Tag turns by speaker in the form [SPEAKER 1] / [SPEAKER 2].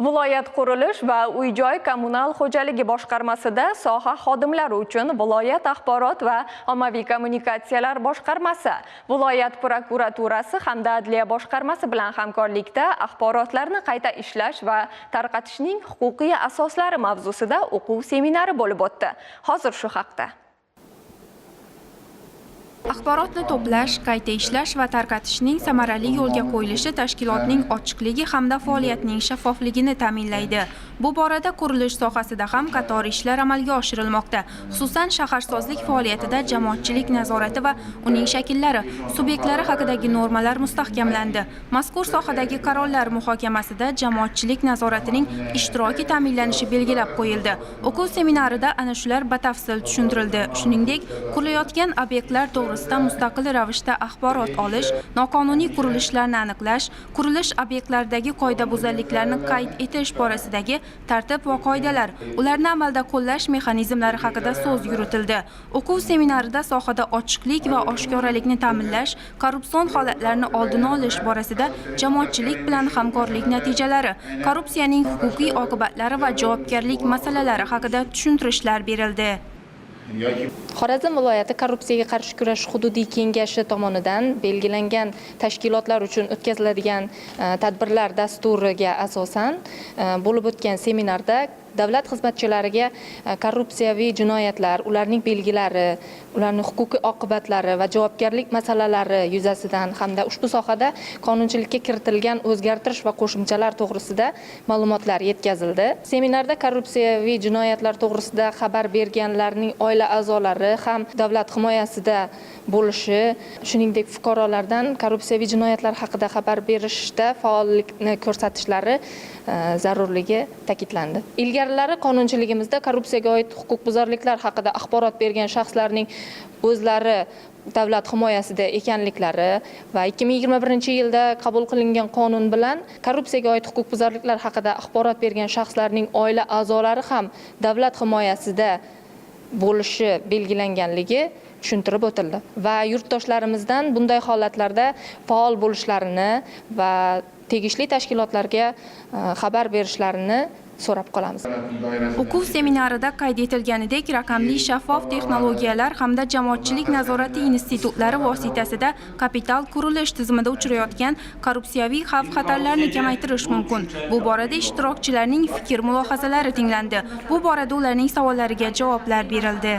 [SPEAKER 1] Viloyat qurilish va uy-joy kommunal xo'jaligi boshqarmasida soha xodimlari uchun viloyat axborot va ommaviy kommunikatsiyalar boshqarmasi, viloyat prokuraturasi hamda adliya boshqarmasi bilan hamkorlikda axborotlarni qayta ishlash va tarqatishning huquqiy asoslari mavzusida o'quv seminari bo'lib o'tdi. Hozir shu haqda.
[SPEAKER 2] Axborotni to'plash, qayta ishlash va tarqatishning samarali yo'lga qo'yilishi tashkilotning ochiqligi hamda faoliyatining shaffofligini ta'minlaydi. Bu borada qurilish sohasida ham qator ishlar amalga oshirilmoqda. Xususan, shaharsozlik faoliyatida jamoatchilik nazorati va uning shakllari, subyektlari haqidagi normalar mustahkamlandi. Mazkur sohadagi qarorlar muhokamasida jamoatchilik nazoratining ishtiroki ta'minlanishi belgilab qo'yildi. O'quv seminarida ana shular batafsil tushuntirildi. Shuningdek, qurilayotgan obyektlar to'g'risida mustaqil ravishda axborot olish, noqonuniy qurilishlarni aniqlash, qurilish obyektlaridagi qoidabuzarliklarni qayd etish borasidagi tartib va qoidalar, ularni amalda qo'llash mexanizmlari haqida so'z yuritildi. O'quv seminarida sohada ochiqlik va oshkoralikni ta'minlash, korrupsion holatlarni oldini olish borasida jamoatchilik bilan hamkorlik natijalari, korrupsiyaning huquqiy oqibatlari va javobgarlik masalalari haqida tushuntirishlar berildi.
[SPEAKER 3] Xorazm viloyati korrupsiyaga qarshi kurash hududiy kengashi tomonidan belgilangan tashkilotlar uchun o'tkaziladigan tadbirlar dasturiga asosan bo'lib o'tgan seminarda davlat xizmatchilariga korrupsiyaviy jinoyatlar, ularning belgilari, ularning huquqiy oqibatlari va javobgarlik masalalari yuzasidan hamda ushbu sohada qonunchilikka kiritilgan o'zgartirish va qo'shimchalar to'g'risida ma'lumotlar yetkazildi. Seminarda korrupsiyaviy jinoyatlar to'g'risida xabar berganlarning oila a'zolari ham davlat himoyasida bo'lishi, shuningdek fuqarolardan korrupsiyaviy jinoyatlar haqida xabar berishda faollikni ko'rsatishlari zarurligi ta'kidlandi. Ilgarilari qonunchiligimizda korrupsiyaga oid huquqbuzarliklar haqida axborot bergan shaxslarning o'zlari davlat himoyasida ekanliklari va 2021-yilda qabul qilingan qonun bilan korrupsiyaga oid huquqbuzarliklar haqida axborot bergan shaxslarning oila a'zolari ham davlat himoyasida bo'lishi belgilanganligi tushuntirib o'tildi va yurtdoshlarimizdan bunday holatlarda faol bo'lishlarini va tegishli tashkilotlarga xabar berishlarini so'rab qolamiz.
[SPEAKER 2] O'quv seminarida qayd etilganidek, raqamli shaffof texnologiyalar hamda jamoatchilik nazorati institutlari vositasida kapital qurilish tizimida uchrayotgan korrupsiyaviy xavf-xatarlarni kamaytirish mumkin. Bu borada ishtirokchilarning fikr-mulohazalari tinglandi. Bu borada ularning savollariga javoblar berildi.